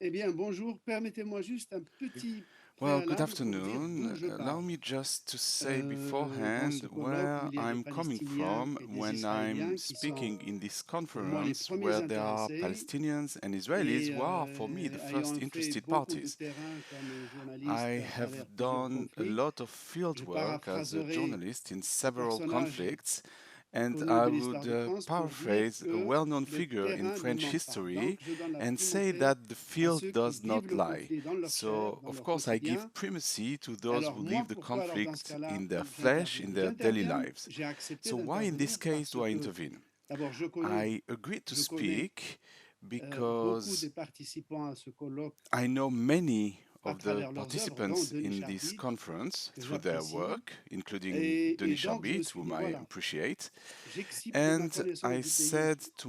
Eh bien, bonjour. Permettez-moi juste un petit Well, good préalable pour dire d'où afternoon. je Allow parle. me just to say Dans ce beforehand colloque où where il y a des I'm coming Palestiniens from et des when I'm Israéliens qui sont speaking in this pour moi les conference premiers where there are intéressés Palestinians and Israelis et who are, for me, the first ayant fait interested beaucoup de parties. terrain comme journaliste I à travers have plusieurs done a conflits. lot of field Je work as a paraphraserai journalist in un several personnage conflicts, and connu I de would l'histoire de France pour dire paraphrase a que well-known le figure in terrain ne French ment pas. history Donc, je donne la and say primauté that the à field ceux qui does vivent not le lie. conflit dans leur chair, So, dans of leur course, I give quotidien. primacy to those Alors who moi, live the pourquoi alors dans ce conflict cas-là in their flesh, j'interviens? in their daily J'interviens, lives. j'ai accepté So, why in this d'intervenir case parce do I que intervene? d'abord I agreed to je connais speak beaucoup des because participants à ce colloque I know many à of the travers leurs œuvres, dont participants Denis in this Charbit, conference que through their j'apprécie. work, including Et Denis donc je me Charbit, suis whom dit, I voilà, appreciate. j'excipe de ma And connaissance I du pays. said to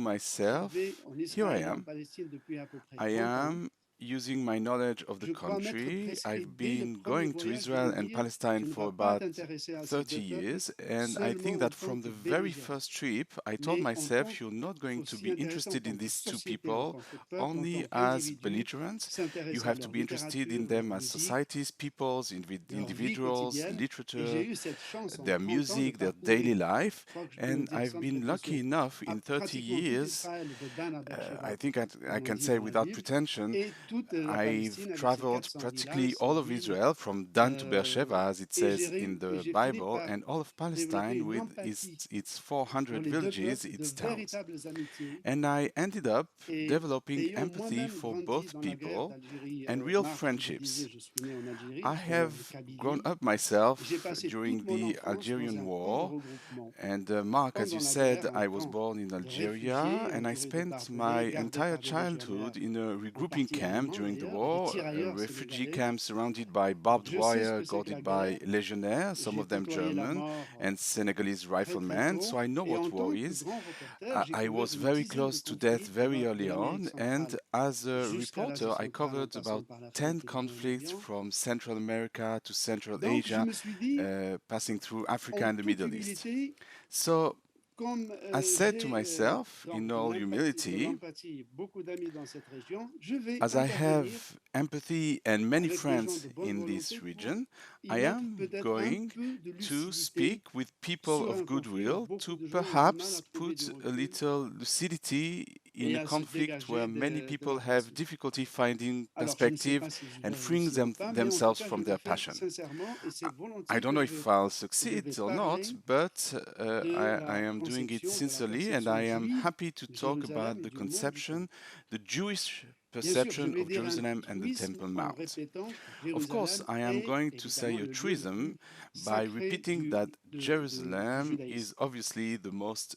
Je vais myself, en here I Israël et en am. Palestine depuis à peu près I 30 ans. am using my knowledge of the Je crois m'être country. prescrit I've dès le been premier going to voyage de Israel me and dire, Palestine tu ne for vas pas about t'intéresser à ces 30 deux peuples years, and I think seulement en that tant from que the very belligérants, first trip, I told mais en myself tant you're not going to aussi be intéressé en interested in tant que these two société, en people tant que peuple, en only tant as qu'individu, belligerents. You s'intéresser à have to leur be interested in littérature, them leur as musique, societies, peoples, leur vie individuals, quotidienne. Et j'ai literature, eu cette chance en their 30 ans de music, their daily parcourir, life. je crois que je peux le And dire I've sans been lucky prétention, enough à in 30 pratiquement tout years, Israël, de Dan à I Beersheba, think comme I on can dit say dans la without Bible, pretension, et toute la I've Palestine avec ses traveled 400 villages, practically ses all of villes. Israel from Dan to Beersheba, euh, as it et says in the j'ai fini Bible, par and all of développer Palestine une with empathie its pour 400 les deux villages, peuples, de its towns. véritables amitiés. And I ended up Et developing ayant empathy moi-même for grandi both dans la guerre people d'Algérie, and real Marc, je vous disais, friendships. je suis né en Algérie, I en have grown Kabylie. up J'ai myself passé toute during mon the enfance dans Algerian un camp de War. regroupement. And Mark, as Pendant you la said, guerre, un I was camp born in de Algeria réfugiés and I entouré de spent my barbelés, gardé entire par des légionnaires, childhood in a en regrouping partie camp allemands during the d'ailleurs, des war, a tirailleurs refugee sénégalais. camp surrounded by Donc barbed je sais ce wire, que c'est que la guarded by guerre. legionnaires, some J'ai of them côtoyé la German mort and Senegalese très très riflemen, so tôt. I know Et what en war tant que is. grand reporter, j'ai I couvert was une very dizaine de close to death conflits very de early l'Amérique on, and centrale as a jusqu'à l'Asie reporter, I centrale, en covered passant about par 10 l'Afrique et le conflicts Moyen-Orient. from Central America to Central Donc je Asia, me suis dit, passing through Africa en and the toute Middle East. humilité, So comme I said to j'ai myself, in all de humility, l'empathie, beaucoup d'amis dans cette région, je vais as I intervenir have empathy and many avec des gens friends de bonne in this volonté pour region, y I mettre am peut-être un going peu de to lucidité speak with people sur of un conflit où goodwill beaucoup to de gens ont du mal perhaps à trouver du put a recul little lucidity in et a à se conflict where dégager many de people leur have passif. difficulty finding Alors, je ne sais perspective pas si je and vais freeing réussir ou pas, mais en tout themselves cas, je from le their fais passion. sincèrement et c'est I volontiers don't know if I'll que je vais succeed or not, parler but de I la am doing it conception, de la sincerely, and perception I am juive happy to de talk Jérusalem about et the du mont du conception, Temple. the Jewish Bien sûr, je perception vais of dire un Jerusalem and the truisme Temple en Mount. répétant que Of course, Jérusalem I am est going to say évidemment a le lieu le truism plus by sacré repeating that du Jerusalem is judaïsme. obviously the most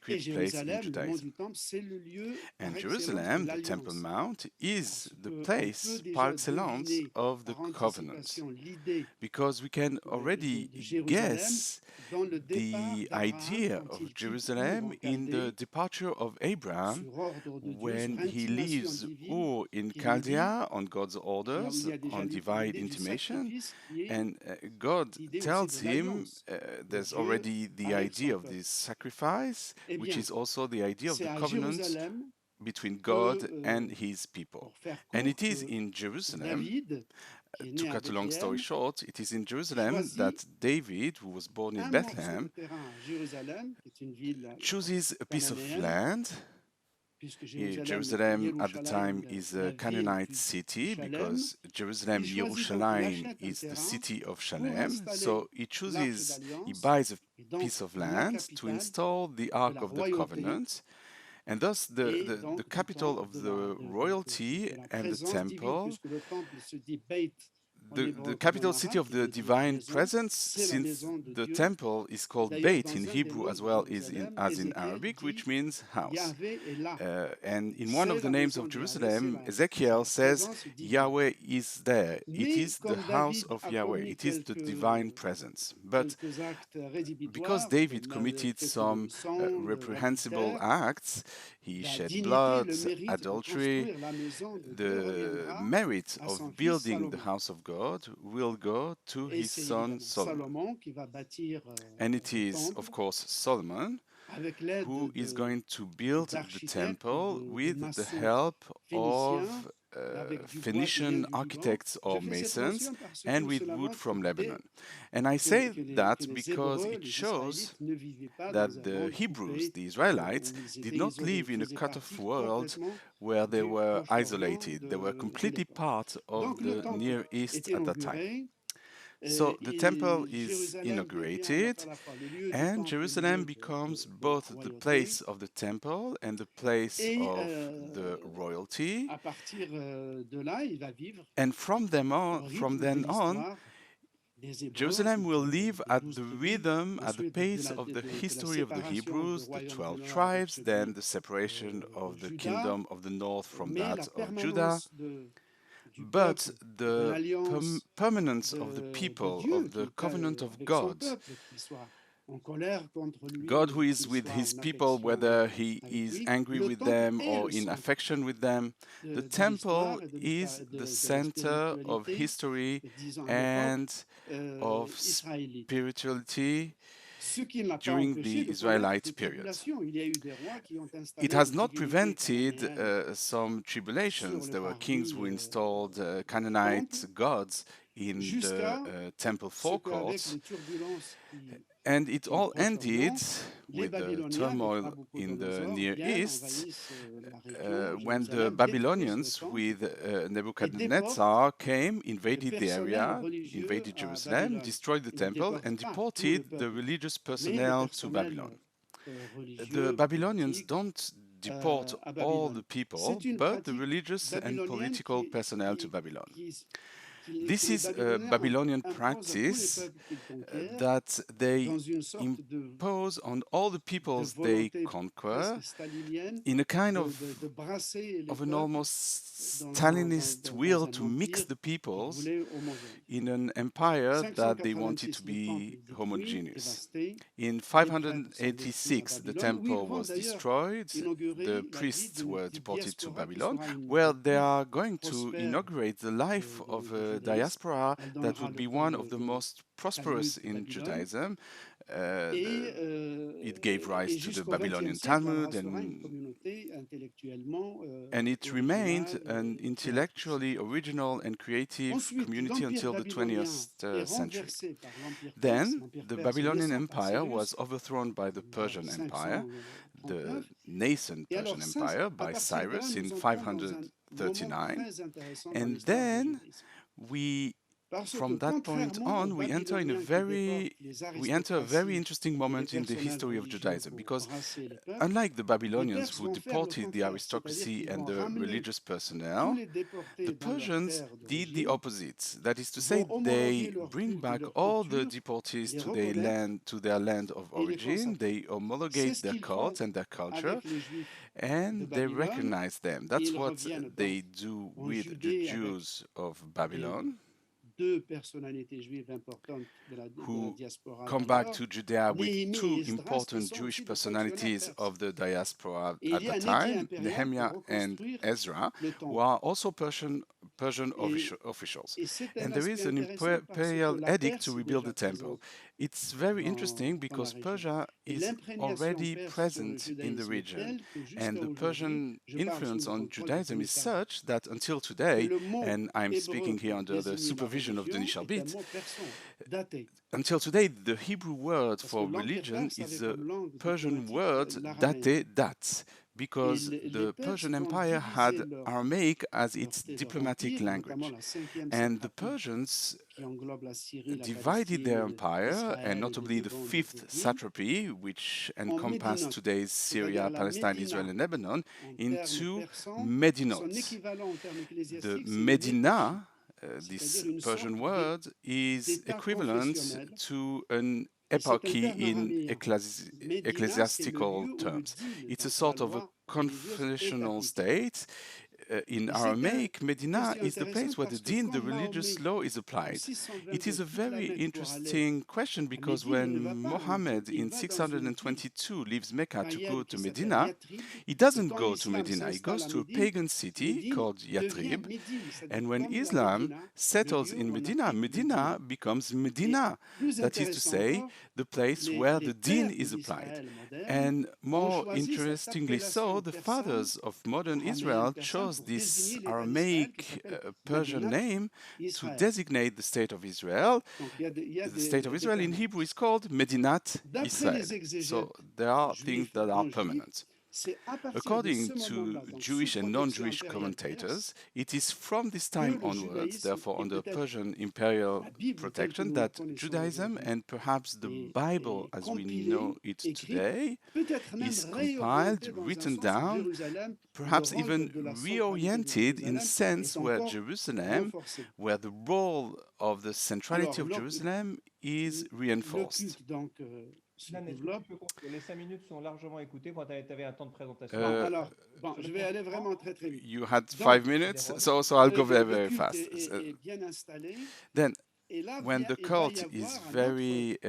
Et sacred place in Jérusalem, le mont Judaism. du Temple, c'est le lieu And par excellence de Jerusalem, the Temple l'alliance. Mount, Alors, is the on peut place par déjà excellence deviner of the par covenant, anticipation l'idée because we can already de Jérusalem guess dans le départ the d'Abraham idea quand of il quitte Our Jerusalem en in the Chaldée departure of Abraham sur ordre de Dieu, sur when he intimation leaves divine, Ur in qui lui dit, Chaldea on God's où il orders, y a déjà on divine l'idée du intimation, sacrifice qui est and God l'idée aussi tells de him l'alliance de there's Dieu already the avec son idea of peuple. this sacrifice, Eh which bien, is also the idea of c'est the à covenant Jérusalem between que, God and his people. pour faire And it court, is que in Jerusalem, David, qui est to né à cut a long story Bethléem, short, it is in Jerusalem choisit that David, who was born in un morceau de Bethlehem, terrain à Jérusalem, qui est une ville chooses a piece of cananéenne, land. puisque Jerusalem at the time Yerushalayim, is a la ville Canaanite du city Shalem. because Il Jerusalem, choisit donc, il Yerushalayim, achète un is the terrain city of pour Shalem. installer So he l'Arche chooses, he d'Alliance buys a et donc piece of la land to capitale install the de Ark la of the royauté Covenant. And thus, et the donc capital of the royalty de la and the présence divine, temple, puisque le temple se dit Beit en the hébreu comme en capital city arabe, of qui the veut dire divine maison, presence, c'est la since maison de the Dieu. temple is Et called d'ailleurs, Beit in dans un des Hebrew noms as de well is in, Jérusalem, as in Ézéchiel Arabic, which dit means house. Yahvé est là. And in one C'est of the la names of maison de Yahvé, Jerusalem, c'est Ezekiel la says, présence divine. Yahweh is there. It Mais is the comme house David of a Yahweh. commis It is the divine presence. But quelques actes because rédhibitoires, David comme le committed fait de le some sang, reprehensible l'adultère, acts, he la shed dignité, blood, le mérite de adultery, construire la maison de Dieu the reviendra merit à son of fils building the Salomon. house of God will go to Et his c'est son évidemment Solomon. Salomon qui va bâtir And it le is, of temple course, Solomon avec l'aide who is going to build the d'architectes ou temple de with the maçons help of phéniciens Phoenician architects or masons, and with wood from Lebanon. And I say that because it shows that the Hebrews, the Israelites, did not live in a cut-off world where they were isolated. They were completely part of the Near East at that time. So the temple is inaugurated, and Jerusalem becomes both the place of the temple and the place of the royalty. And from then on, Jerusalem will live at the rhythm, at the pace of the history of the Hebrews, the 12 tribes, then the separation of the kingdom of the north from that of Judah. But the permanence of the people, of the covenant of God who is with his people, whether he is angry with them or in affection with them, the temple is the center of history and of spirituality during the Israelite period. It has not prevented some tribulations. There were kings who installed Canaanite gods in the temple forecourts, and it all ended with the turmoil in the Near East when the Babylonians with Nebuchadnezzar came, invaded the area, invaded Jerusalem, destroyed the temple, and deported the religious personnel to Babylon. The Babylonians don't deport all the people, but the religious and political personnel to Babylon. This is a Babylonian practice that they impose on all the peoples they conquer in a kind of an almost Stalinist will to mix the peoples in an empire that they wanted to be homogeneous. In 586, the temple was destroyed, the priests were deported to Babylon, where they are going to inaugurate the life of a diaspora that would be one of the most prosperous in Judaism. It gave rise to the Babylonian Talmud, and it remained an intellectually original and creative community until the 20th century. Then the Babylonian Empire was overthrown by the Persian Empire, the nascent Persian Empire, by Cyrus in 539, and then from that point on, we enter a very interesting moment in the history of Judaism, because unlike the Babylonians who deported the aristocracy and the religious personnel, the Persians did the opposite. That is to say, they bring back all the deportees to their land of origin, they homologate their cult and their culture, and they recognize them. That's what they do with the Jews of Babylon, who come back to Judea with two important Jewish personalities of the diaspora at the time, Nehemiah and Ezra, who are also Persian officials. And there is an imperial edict to rebuild the temple. It's very interesting because Persia is already present in the region, and the Persian influence on Judaism is such that until today, and I'm speaking here under the supervision of Denis Charbit, until today, the Hebrew word for religion is the Persian word dat, because the Persian Empire had Aramaic as its diplomatic language. And the Persians divided their empire, and notably the fifth satrapy, which encompassed today's Syria, Palestine, Israel, and Lebanon, into medinotes. The Medina, this Persian word, is equivalent to an eparchy in ecclesiastical terms. It's a sort of a confessional state. In Aramaic, Medina is the place where the religious law is applied. It is a very interesting question because when Mohammed in 622 leaves Mecca to go to Medina, he doesn't go to Medina, he goes to a pagan city called Yathrib, and when Islam settles in Medina, Medina becomes Medina, that is to say, the place where the deen is applied. And more interestingly so, the fathers of modern Israel chose was this Aramaic Persian name to designate the state of Israel. The state of Israel in Hebrew is called Medinat Israel. So there are things that are permanent. According to Jewish and non-Jewish commentators, it is from this time onwards, therefore under Persian imperial protection, that Judaism and perhaps the Bible as we know it today is compiled, written down, perhaps even reoriented in a sense where Jerusalem, where the role of the centrality of Jerusalem is reinforced. Les 5 minutes sont largement écoutées quand tu avais un temps de présentation. Alors, bon, je vais aller vraiment très très vite. You had 5 minutes, so I'll go very, very fast. Then, when the cult is very,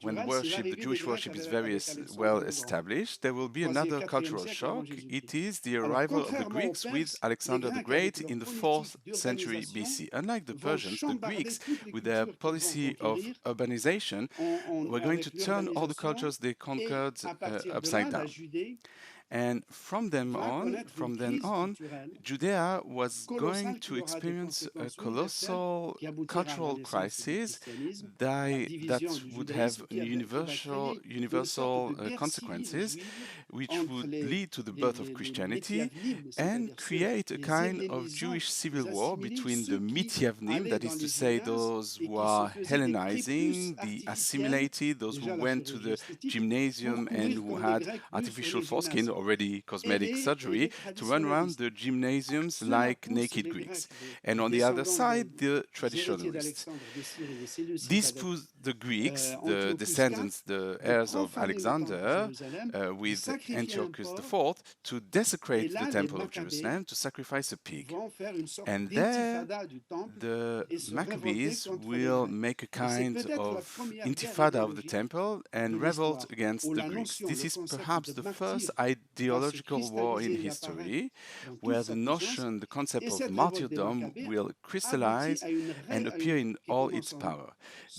when worship, the Jewish worship is very well established, there will be another cultural shock. It is the arrival of the Greeks with Alexander the Great in the 4th century BC. Unlike the Persians, the Greeks, with their policy of urbanization, were going to turn all the cultures they conquered upside down. And from then on, Judea was going to experience a colossal cultural crisis that would have universal consequences, which would lead to the birth of Christianity and create a kind of Jewish civil war between the Mityavnim, that is to say, those who are Hellenizing, the assimilated, those who went to the gymnasium and who had artificial foreskin, already cosmetic surgery, to run around the gymnasiums like naked Greeks. And on the other side, the traditionalists. This puts the Greeks, the descendants, the heirs of Alexander, with Antiochus IV, to desecrate the Temple of Jerusalem, to sacrifice a pig. And there, the Maccabees will make a kind of intifada of the temple and revolt against the Greeks. This is perhaps the first ideological war in history, where the notion, the concept of martyrdom will crystallize and appear in all its power.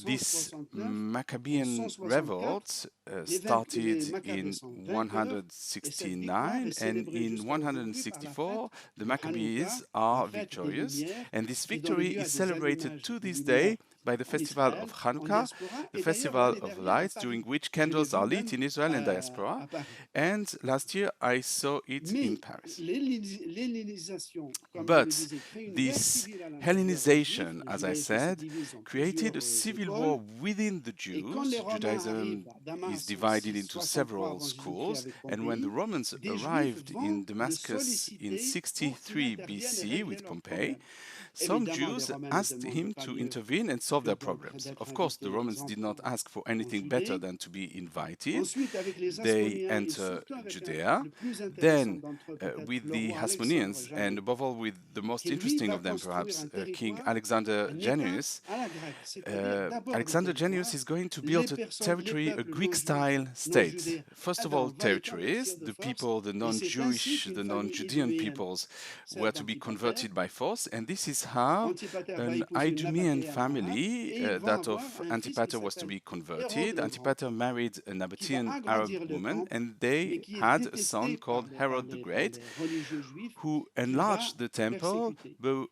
This Maccabean revolt started in 169, and in 164 the Maccabees are victorious, and this victory is celebrated to this day by the festival of Chanukah, the festival of lights, during which candles are lit in Israel and diaspora. And last year I saw it in Paris. But this Hellenization, as I said, created a civil war within the Jews. Judaism is divided into several schools, and when the Romans arrived in Damascus in 63 BC with Pompey, some Jews asked him to intervene and solve their problems. Of course, the Romans did not ask for anything better than to be invited. They enter Judea. Then, with the Hasmoneans, and above all with the most interesting of them perhaps, King Alexander Jenius, Alexander Jenius is going to build a territory, a Greek-style state. First of all, territories, the people, the non-Jewish, the non-Judean peoples were to be converted by force, and this is how an Idumean family, that of Antipater, was to be converted. Antipater married a Nabatean Arab woman, and they had a son called Herod the Great, who enlarged the temple, but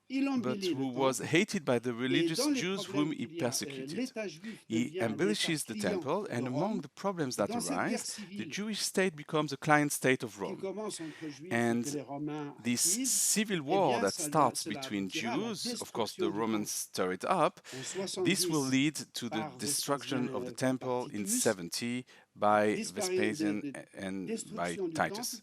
who was hated by the religious Jews whom he persecuted. He embellishes the temple, and among the problems that arise, the Jewish state becomes a client state of Rome. And this civil war that starts between Jews, of course the Romans stir it up, this will lead to the destruction of the temple in 70 by Vespasian and by Titus.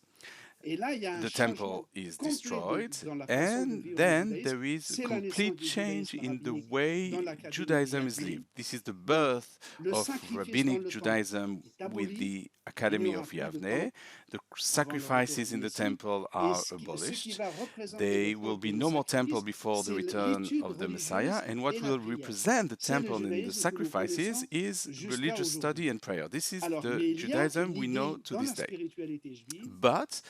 The temple is destroyed, and then there is a complete change in the way Judaism is lived. This is the birth of rabbinic Judaism with the Academy of Yavne. The sacrifices in the temple are abolished. There will be no more temple before the return of the Messiah, and what will represent the temple and the sacrifices is religious study and prayer. This is the Judaism we know to this day. But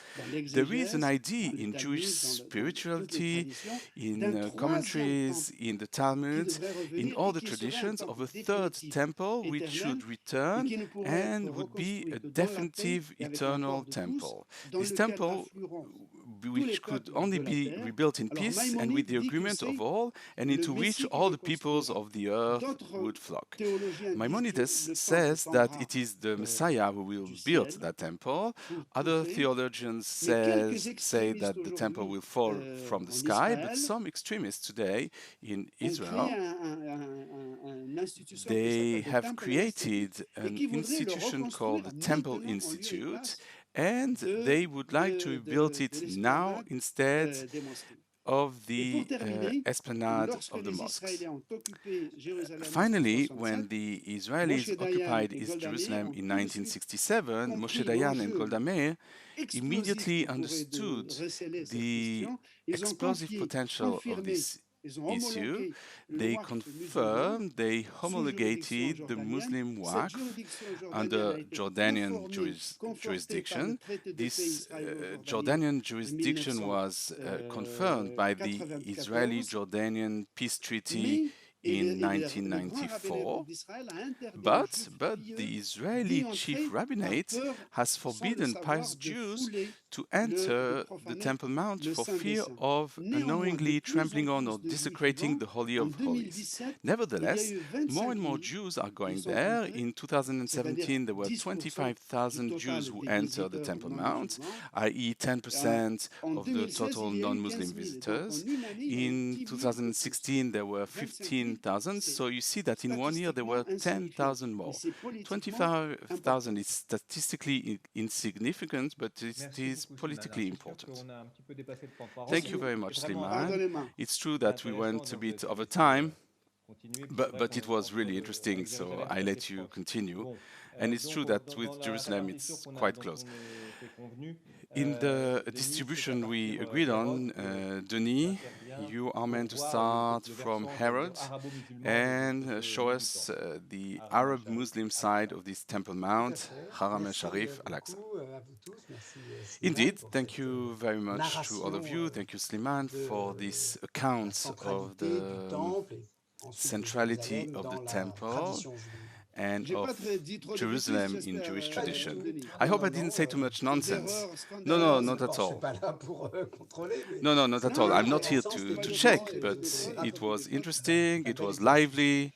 there is an idea in Jewish spirituality, in commentaries, in the Talmud, in all the traditions of a third temple which should return and would be a definitive eternal temple. This temple which could only be rebuilt in peace and with the agreement of all, and into which all the peoples of the earth would flock. Maimonides says that it is the Messiah who will build that temple. Other theologians say that the temple will fall from the sky, but some extremists today in Israel, they have created an institution called the Temple Institute, and they would like to rebuild it now instead of the esplanade of the mosques. Finally, when the Israelis occupied East Jerusalem in 1967, Moshe Dayan and Golda Meir immediately understood the explosive potential of this issue. They confirmed, they homologated the Muslim Waqf under Jordanian jurisdiction. This Jordanian jurisdiction was confirmed by the Israeli-Jordanian peace treaty in 1994, but the Israeli chief rabbinate has forbidden pious Jews to enter the Temple Mount for fear of unknowingly trampling on or desecrating the Holy of Holies. Nevertheless, more and more Jews are going there. In 2017, there were 25,000 Jews who entered the Temple Mount, i.e. 10% of the total non-Muslim visitors. In 2016, there were 15,000, so you see that in 1 year there were 10,000 more. 25,000 is statistically insignificant, but it is politically important. Thank you very much, Slimane. It's true that we went a bit over time, but it was really interesting, so I let you continue. And it's true that with Jerusalem, it's quite close. In the distribution we agreed on, Denis, you are meant to start from Herod and show us the Arab Muslim side of this Temple Mount, Haram al-Sharif, al-Aqsa. Indeed, thank you very much to all of you. Thank you, Slimane, for this account of the centrality of the temple and of Jerusalem in Jewish tradition. I hope I didn't say too much nonsense. No, not at all. No, not at all. I'm not here to check, but it was interesting, it was lively.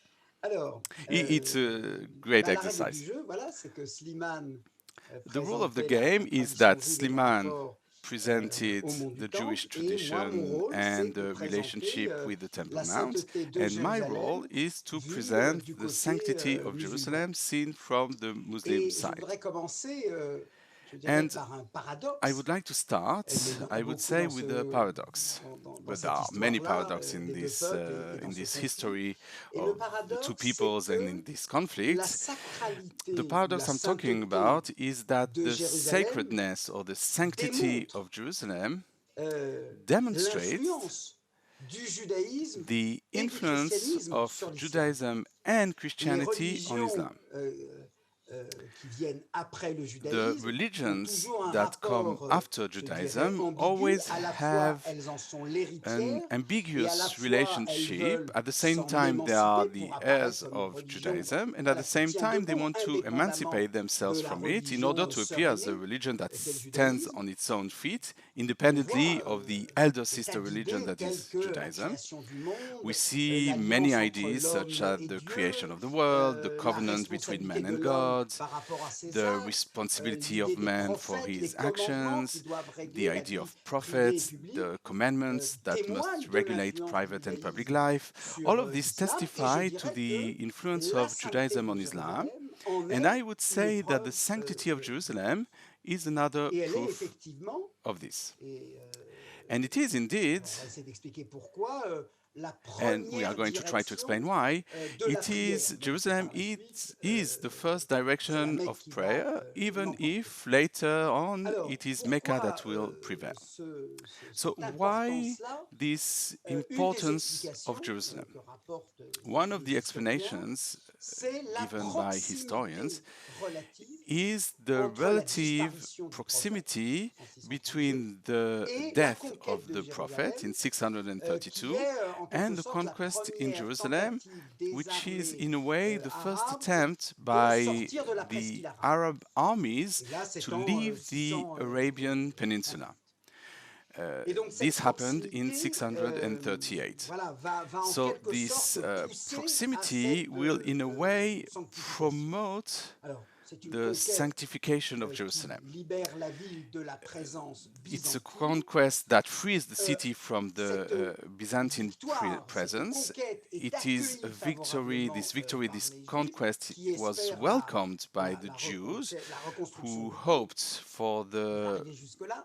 It's a great exercise. The rule of the game is that Slimane presented the Jewish tradition and the relationship with the Temple Mount, and my role is to present the sanctity of Jerusalem seen from the Muslim side. And I would like to start, I would say, with a paradox. But there are many paradoxes in this history of the two peoples and in this conflict. The paradox I'm talking about is that the sacredness or the sanctity of Jerusalem demonstrates the influence of Judaism and Christianity on Islam. The religions that come after Judaism always have an ambiguous relationship. At the same time, they are the heirs of Judaism, and at the same time, they want to emancipate themselves from it in order to appear as a religion that stands on its own feet, independently of the elder sister religion that is Judaism. We see many ideas such as the creation of the world, the covenant between man and God, the responsibility of man for his actions, the idea of prophets, the commandments that must regulate private and public life. All of these testify to the influence of Judaism on Islam, and I would say that the sanctity of Jerusalem is another proof of this. And it is indeed, and we are going to try to explain why, Jerusalem is the first direction of prayer, even if later on it is Mecca that will prevail. So why this importance of Jerusalem? One of the explanations given by historians is the relative proximity between the death of the prophet in 632 and the conquest in Jerusalem, which is in a way the first attempt by the Arab armies to leave the Arabian Peninsula. This happened in 638. So this proximity will, in a way, promote the sanctification of Jerusalem. It's a conquest that frees the city from the Byzantine presence. It is a victory, this conquest was welcomed by the Jews who hoped for the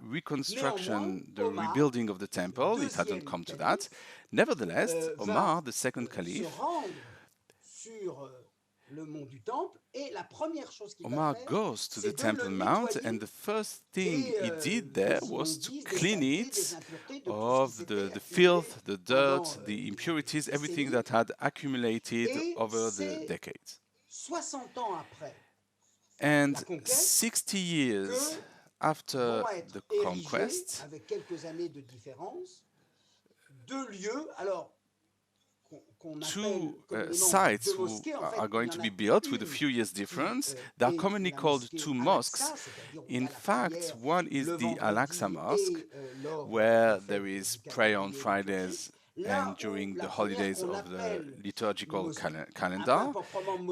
reconstruction, the rebuilding of the temple. It hadn't come to that. Nevertheless, Omar, the second caliph, Omar goes to the Temple Mount, and the first thing he did there was to clean it of the filth, the dirt, the impurities, everything that had accumulated over the decades. And 60 years after the conquest, two sites are going to be built with a few years difference. They are commonly called two mosques. In fact, one is the Al-Aqsa Mosque, where there is prayer on Fridays and during the holidays of the liturgical calendar.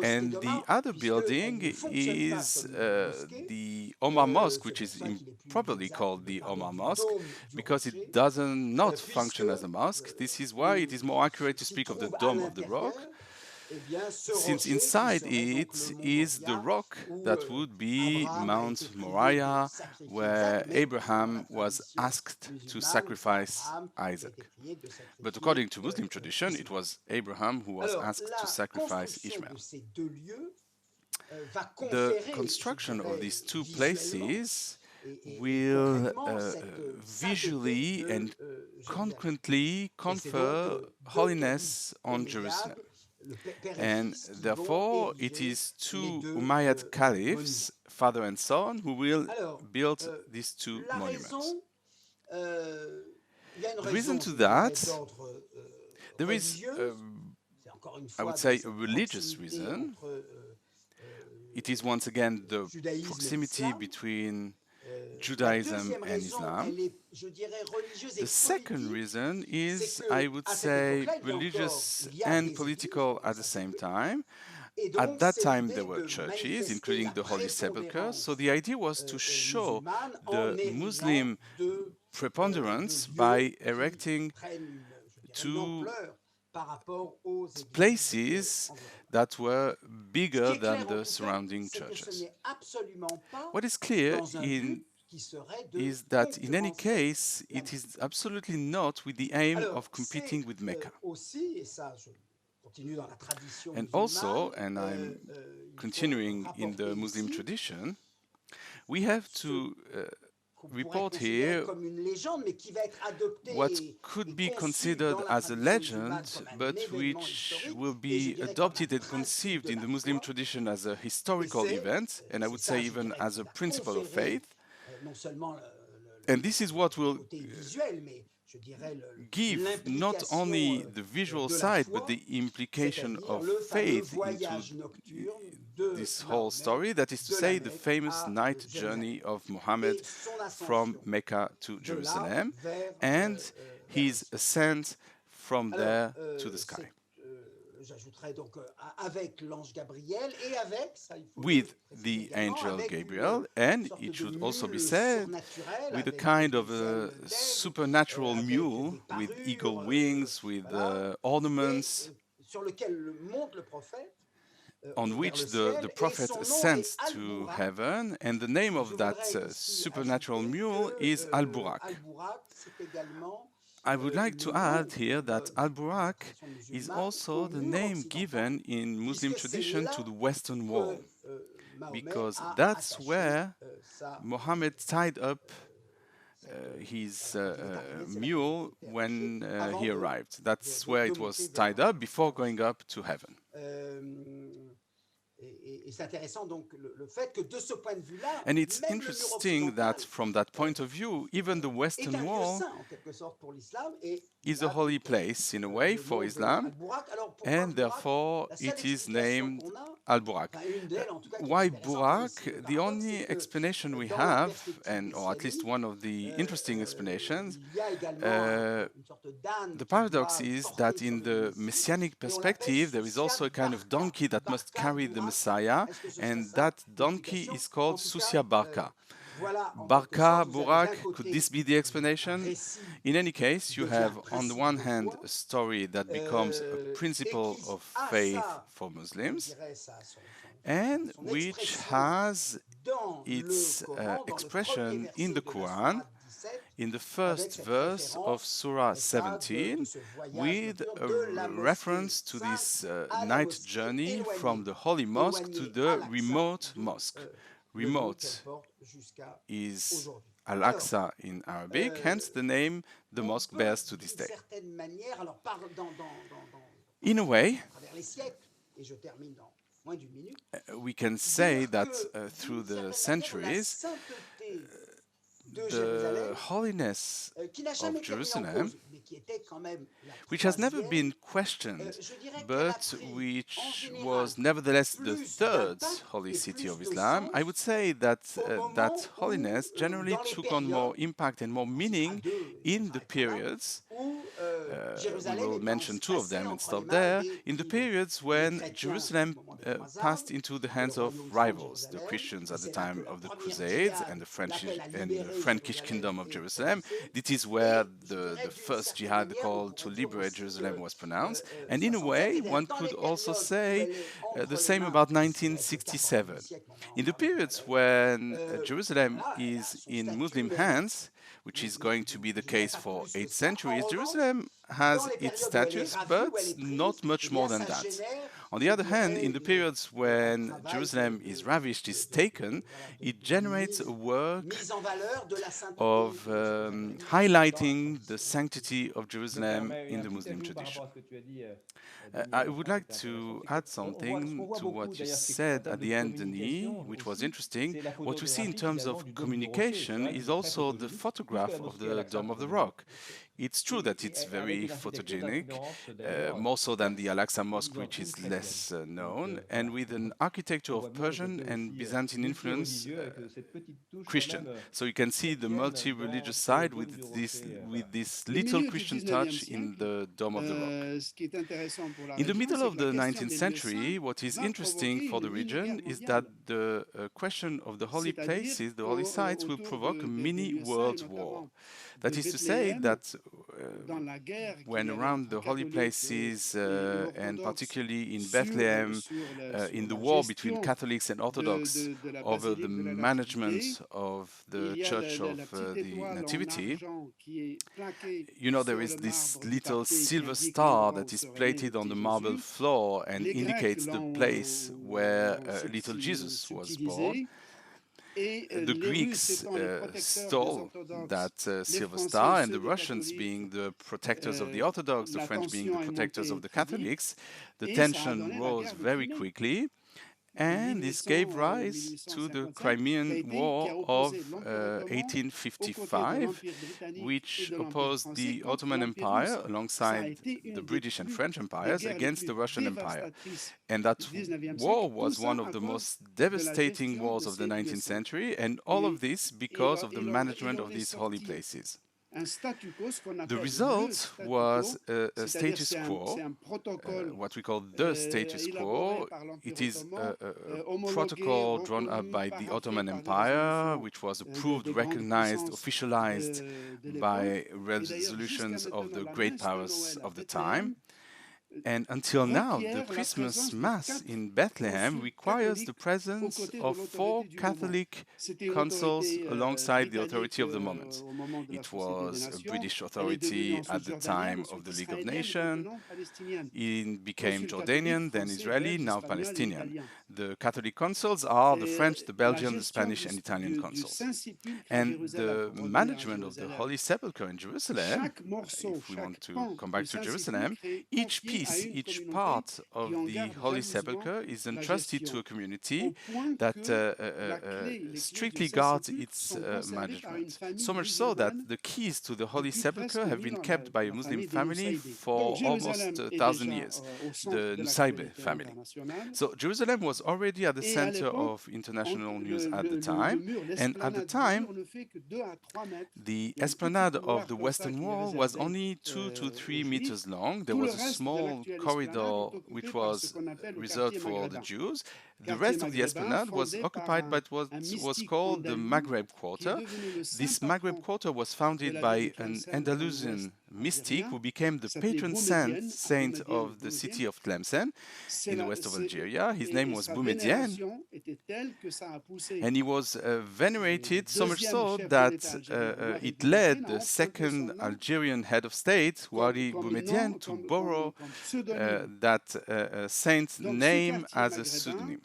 And the other building is the Omar Mosque, which is improperly called the Omar Mosque because it does not function as a mosque. This is why it is more accurate to speak of the Dome of the Rock, since inside it is the rock that would be Mount Moriah, where Abraham was asked to sacrifice Isaac. But according to Muslim tradition, it was Abraham who was asked to sacrifice Ishmael. The construction of these two places will visually and concretely confer holiness on Jerusalem. And therefore, it is two Umayyad caliphs, father and son, who will build these two monuments. The reason to that, there is, I would say, a religious reason. It is once again the proximity between Judaism and Islam. The second reason is, I would say, religious and political at the same time. At that time, there were churches, including the Holy Sepulchre, so the idea was to show the Muslim preponderance by erecting two places that were bigger than the surrounding churches. What is clear is that in any case, it is absolutely not with the aim of competing with Mecca. And also, and I'm continuing in the Muslim tradition, we have to report here what could be considered as a legend, but which will be adopted and conceived in the Muslim tradition as a historical event, and I would say even as a principle of faith. And this is what will give not only the visual side, but the implication of faith into this whole story, that is to say, the famous night journey of Muhammad from Mecca to Jerusalem and his ascent from there to the sky. With the angel Gabriel, and it should also be said, with a kind of a supernatural mule with eagle wings, with ornaments, on which the prophet ascends to heaven, and the name of that supernatural mule is al-Burak. I would like to add here that al-Burak is also the name given in Muslim tradition to the Western Wall, because that's where Muhammad tied up his mule when he arrived. That's where it was tied up before going up to heaven. And it's interesting that from that point of view, even the Western Wall is a holy place in a way for Islam, and therefore it is named al-Burak. Why Burak? The only explanation we have, or at least one of the interesting explanations, the paradox is that in the messianic perspective, there is also a kind of donkey that must carry the Messiah, and that donkey is called Susia Barka. Barka, Burak, could this be the explanation? In any case, you have on the one hand a story that becomes a principle of faith for Muslims, and which has its expression in the Quran, in the first verse of Surah 17, with a reference to this night journey from the Holy Mosque to the remote mosque. Remote is al-Aqsa in Arabic, hence the name the mosque bears to this day. In a way, we can say that through the centuries, the holiness of Jerusalem, which has never been questioned, but which was nevertheless the third holy city of Islam, I would say that that holiness generally took on more impact and more meaning in the periods, we will mention two of them and stop there, in the periods when Jerusalem passed into the hands of rivals, the Christians at the time of the Crusades and the Frankish Kingdom of Jerusalem. This is where the first jihad call to liberate Jerusalem was pronounced. And in a way, one could also say the same about 1967. In the periods when Jerusalem is in Muslim hands, which is going to be the case for 8 centuries, Jerusalem has its status, but not much more than that. On the other hand, in the periods when Jerusalem is ravished, is taken, it generates a work of highlighting the sanctity of Jerusalem in the Muslim tradition. I would like to add something to what you said at the end, Denis, which was interesting. What we see in terms of communication is also the photograph of the Dome of the Rock. It's true that it's very photogenic, more so than the Al-Aqsa Mosque, which is less known, and with an architecture of Persian and Byzantine influence, Christian. So you can see the multi-religious side with this little Christian touch in the Dome of the Rock. In the middle of the 19th century, what is interesting for the region is that the question of the holy places, the holy sites, will provoke a mini world war. That is to say that when around the holy places, and particularly in Bethlehem, in the war between Catholics and Orthodox over the management of the Church of the Nativity, you know, there is this little silver star that is plated on the marble floor and indicates the place where little Jesus was born. The Greeks stole that silver star, and the Russians, being the protectors of the Orthodox, the French being the protectors of the Catholics, the tension rose very quickly. And this gave rise to the Crimean War of 1855, which opposed the Ottoman Empire alongside the British and French empires against the Russian Empire. And that war was one of the most devastating wars of the 19th century, and all of this because of the management of these holy places. The result was a status quo, what we call the status quo. It is a protocol drawn up by the Ottoman Empire, which was approved, recognized, officialized by resolutions of the great powers of the time. And until now, the Christmas Mass in Bethlehem requires the presence of 4 Catholic consuls alongside the authority of the moment. It was a British authority at the time of the League of Nations. It became Jordanian, then Israeli, now Palestinian. The Catholic consuls are the French, the Belgian, the Spanish, and Italian consuls. And the management of the Holy Sepulchre in Jerusalem, if we want to come back to Jerusalem, each piece piece, each part of the Holy Sepulchre is entrusted to a community that strictly guards its management. So much so that the keys to the Holy Sepulchre have been kept by a Muslim family for almost 1,000 years, the Nusaybe family. So Jerusalem was already at the center of international news at the time, and at the time, the esplanade of the Western Wall was only 2 to 3 meters long. There was a small corridor which was reserved for the Jews. The rest of the esplanade was occupied by what was called the Maghreb Quarter. This Maghreb Quarter was founded by an Andalusian mystic who became the patron saint of the city of Tlemcen in the west of Algeria. His name was Boumediene, and he was venerated so much so that it led the second Algerian head of state, Wali Boumediene, to borrow that saint's name as a pseudonym.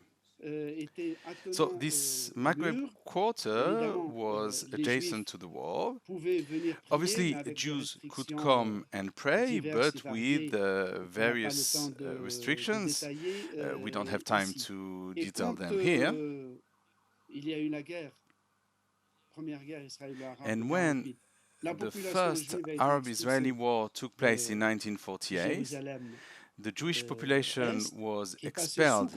So this Maghreb Quarter was adjacent to the wall. Obviously, Jews could come and pray, but with various restrictions. We don't have time to detail them here. And when the first Arab-Israeli war took place in 1948, the Jewish population was expelled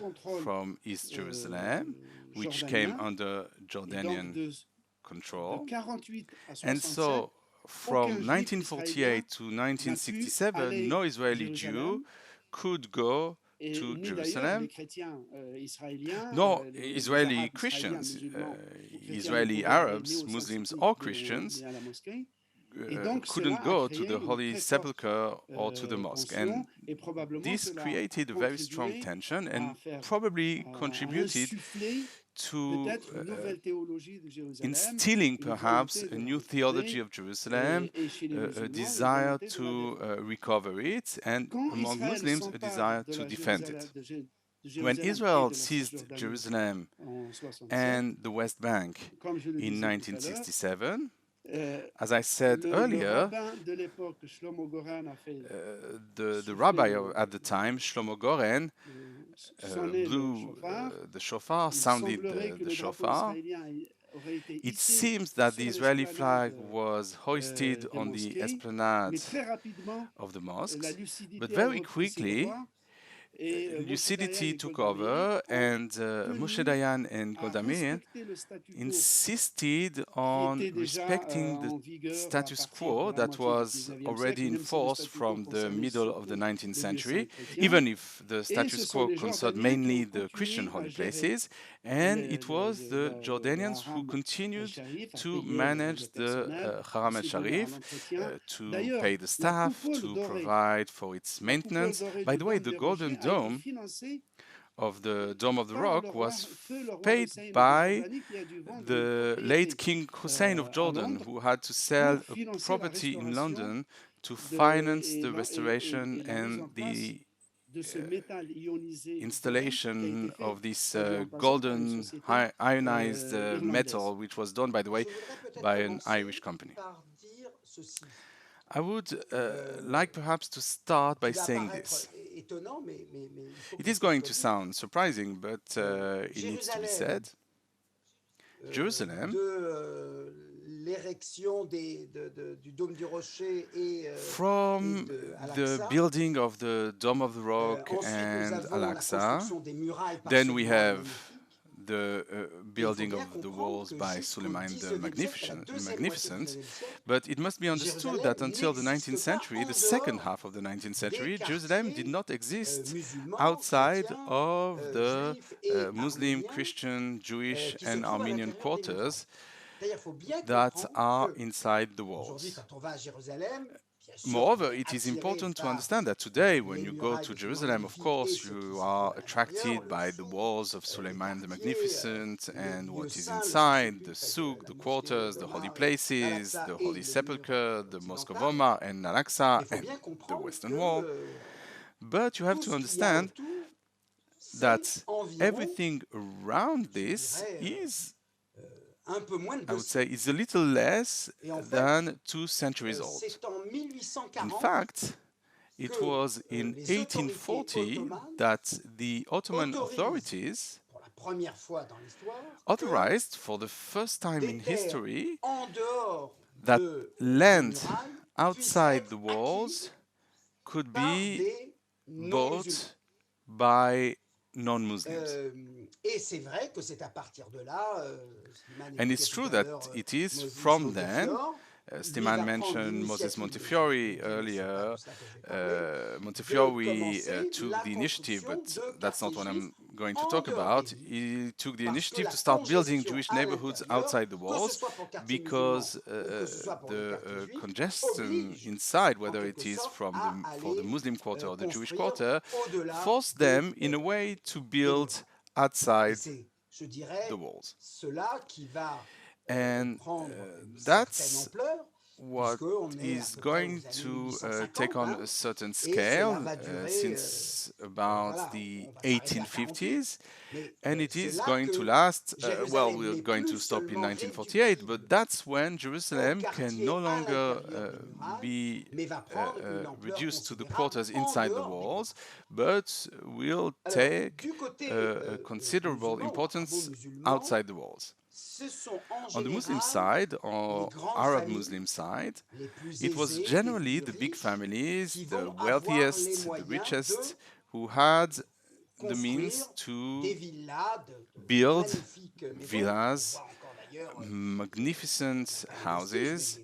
from East Jerusalem, which came under Jordanian control. And so from 1948 to 1967, no Israeli Jew could go to Jerusalem, nor Israeli Christians, Israeli Arabs, Muslims or Christians, couldn't go to the Holy Sepulchre or to the mosque. And this created a very strong tension and probably contributed to instilling perhaps a new theology of Jerusalem, a desire to recover it, and among Muslims, a desire to defend it. When Israel seized Jerusalem and the West Bank in 1967, as I said earlier, the rabbi at the time, Shlomo Goren, blew the shofar, sounded the shofar. It seems that the Israeli flag was hoisted on the esplanade of the mosques, but very quickly, lucidity took over, and Moshe Dayan and Golda Meir insisted on respecting the status quo that was already in force from the middle of the 19th century, even if the status quo concerned mainly the Christian holy places, and it was the Jordanians who continued to manage the Haram al-Sharif, to pay the staff, to provide for its maintenance. By the way, the Golden Dome of the Dome of the Rock was paid by the late King Hussein of Jordan, who had to sell a property in London to finance the restoration and the installation of this golden ionized metal, which was done, by the way, by an Irish company. I would like perhaps to start by saying this. It is going to sound surprising, but it needs to be said. Jerusalem, from the building of the Dome of the Rock and Al-Aqsa, then we have the building of the walls by Slimane the Magnificent, but it must be understood that until the 19th century, the second half of the 19th century, Jerusalem did not exist outside of the Muslim, Christian, Jewish, and Armenian quarters that are inside the walls. Moreover, it is important to understand that today, when you go to Jerusalem, of course, you are attracted by the walls of Suleiman the Magnificent and what is inside, the souk, the quarters, the holy places, the Holy Sepulchre, the Mosque of Omar and Al-Aqsa, and the Western Wall. But you have to understand that everything around this is, I would say, is a little less than 2 centuries old. In fact, it was in 1840 that the Ottoman authorities authorized for the first time in history that land outside the walls could be bought by non-Muslims. And it's true that it is from then. Slimane mentioned Moses Montefiore earlier. Montefiore took the initiative, but that's not what I'm going to talk about. He took the initiative to start building Jewish neighborhoods outside the walls because the congestion inside, whether it is for the Muslim quarter or the Jewish quarter, forced them in a way to build outside the walls. And that's what is going to take on a certain scale since about the 1850s, and it is going to last, well, we're going to stop in 1948, but that's when Jerusalem can no longer be reduced to the quarters inside the walls, but will take a considerable importance outside the walls. On the Muslim side, or Arab Muslim side, it was generally the big families, the wealthiest, the richest, who had the means to build villas, magnificent houses.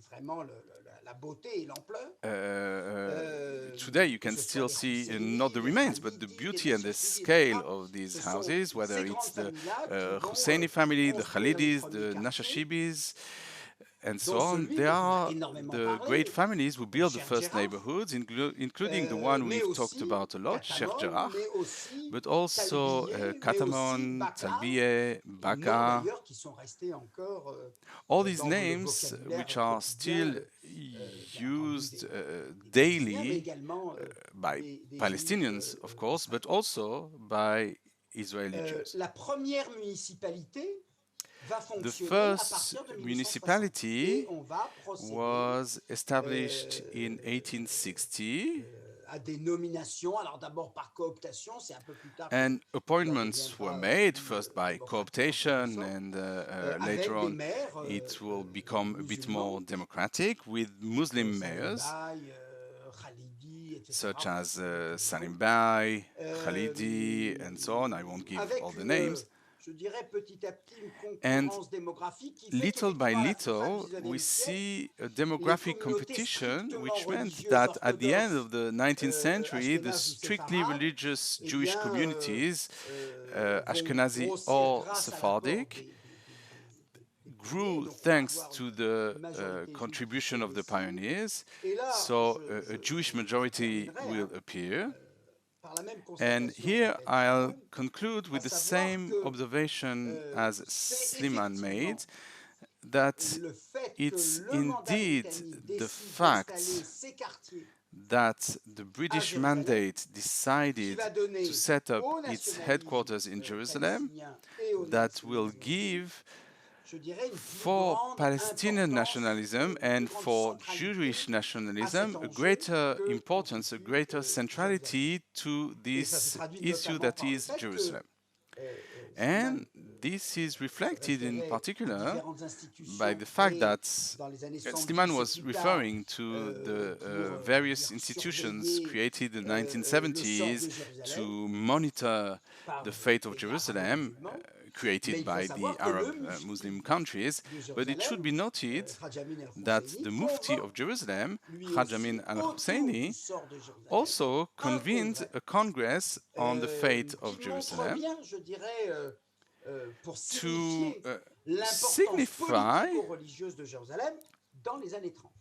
Today you can still see not the remains, but the beauty and the scale of these houses, whether it's the Husseini family, the Khalidis, the Nashashibis, and so on. They are the great families who built the first neighborhoods, including the one we've talked about a lot, Sheikh Jarrah, but also Katamon, Talbieh, Baka. All these names, which are still used daily by Palestinians, of course, but also by Israeli Jews. The first municipality was established in 1860, and appointments were made first by cooptation, and later on it will become a bit more democratic with Muslim mayors such as Salim Bai, Khalidi, and so on. I won't give all the names. And little by little, we see a demographic competition, which meant that at the end of the 19th century, the strictly religious Jewish communities, Ashkenazi or Sephardic, grew thanks to the contribution of the pioneers. So a Jewish majority will appear. And here I'll conclude with the same observation as Slimane made, that it's indeed the fact that the British mandate decided to set up its headquarters in Jerusalem that will give for Palestinian nationalism and for Jewish nationalism a greater importance, a greater centrality to this issue that is Jerusalem. And this is reflected in particular by the fact that Slimane was referring to the various institutions created in the 1970s to monitor the fate of Jerusalem, created by the Arab Muslim countries, but it should be noted that the Mufti of Jerusalem, Haj Amin al-Husseini, also convened a congress on the fate of Jerusalem to signify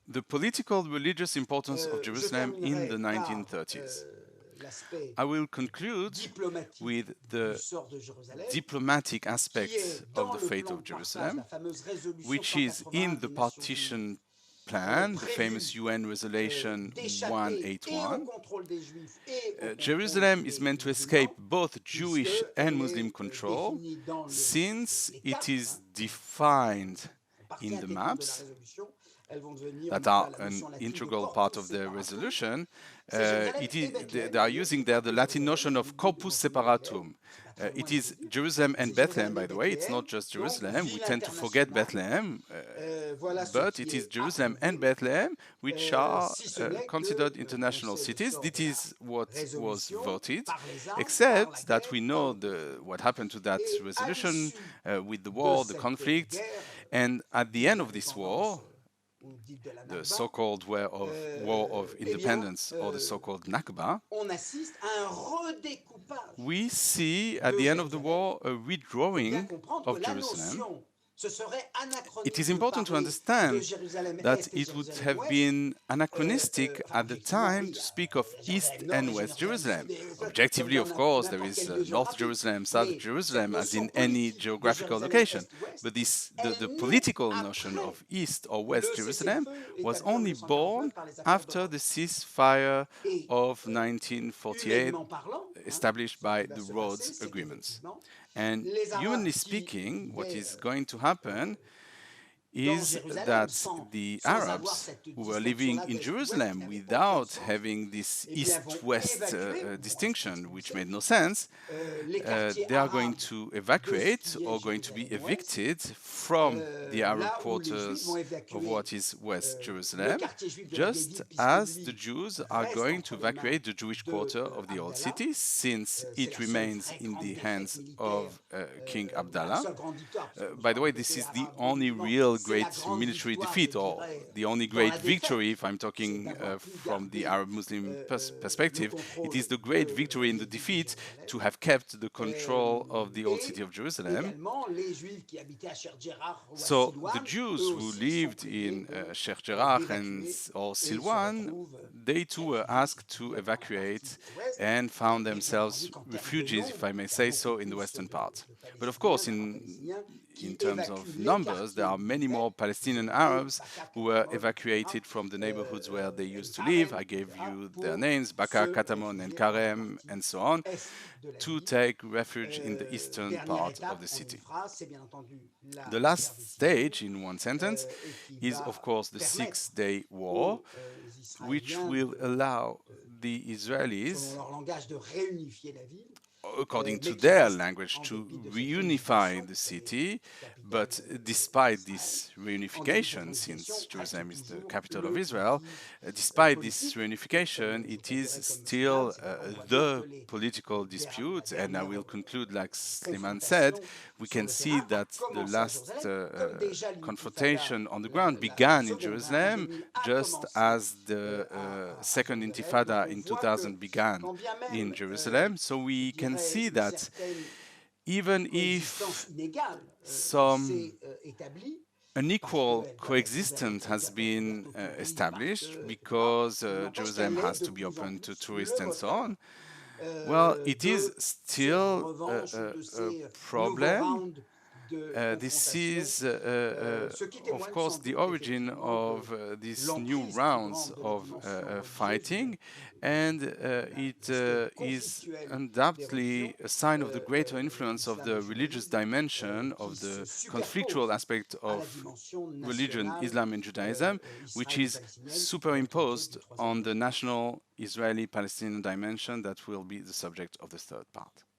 the political religious importance of Jerusalem in the 1930s. I will conclude with the diplomatic aspect of the fate of Jerusalem, which is in the partition plan, the famous UN Resolution 181. Jerusalem is meant to escape both Jewish and Muslim control, since it is defined in the maps that are an integral part of the resolution, they are using there the Latin notion of corpus separatum. It is Jerusalem and Bethlehem, by the way. It's not just Jerusalem. We tend to forget Bethlehem, but it is Jerusalem and Bethlehem, which are considered international cities. This is what was voted, except that we know what happened to that resolution with the war, the conflict, and at the end of this war, the so-called War of Independence, or the so-called Nakba, we see at the end of the war a withdrawing of Jerusalem. It is important to understand that it would have been anachronistic at the time to speak of East and West Jerusalem. Objectively, of course, there is North Jerusalem, South Jerusalem, as in any geographical location. But the political notion of East or West Jerusalem was only born after the ceasefire of 1948 established by the Rhodes Agreements. And humanly speaking, what is going to happen is that the Arabs who were living in Jerusalem without having this East-West distinction, which made no sense, they are going to evacuate or going to be evicted from the Arab quarters of what is West Jerusalem, just as the Jews are going to evacuate the Jewish quarter of the Old City, since it remains in the hands of King Abdallah. By the way, this is the only real great military defeat, or the only great victory, if I'm talking from the Arab-Muslim perspective. It is the great victory in the defeat to have kept the control of the old city of Jerusalem. So the Jews who lived in Sheikh Jarrah or Silwan, they too were asked to evacuate and found themselves refugees, if I may say so, in the western part. But of course, in terms of numbers, there are many more Palestinian Arabs who were evacuated from the neighborhoods where they used to live. I gave you their names, Baka, Katamon, and Karem, and so on, to take refuge in the eastern part of the city. The last stage, in one sentence, is of course the Six-Day War, which will allow the Israelis, according to their language, to reunify the city. But despite this reunification, since Jerusalem is the capital of Israel, despite this reunification, it is still the political dispute. And I will conclude, like Slimane said, we can see that the last confrontation on the ground began in Jerusalem, just as the Second Intifada in 2000 began in Jerusalem. So we can see that even if some unequal coexistence has been established, because Jerusalem has to be open to tourists and so on, well, it is still a problem. This is, of course, the origin of these new rounds of fighting, and it is undoubtedly a sign of the greater influence of the religious dimension, of the conflictual aspect of religion, Islam and Judaism, which is superimposed on the national Israeli-Palestinian dimension that will be the subject of the third part.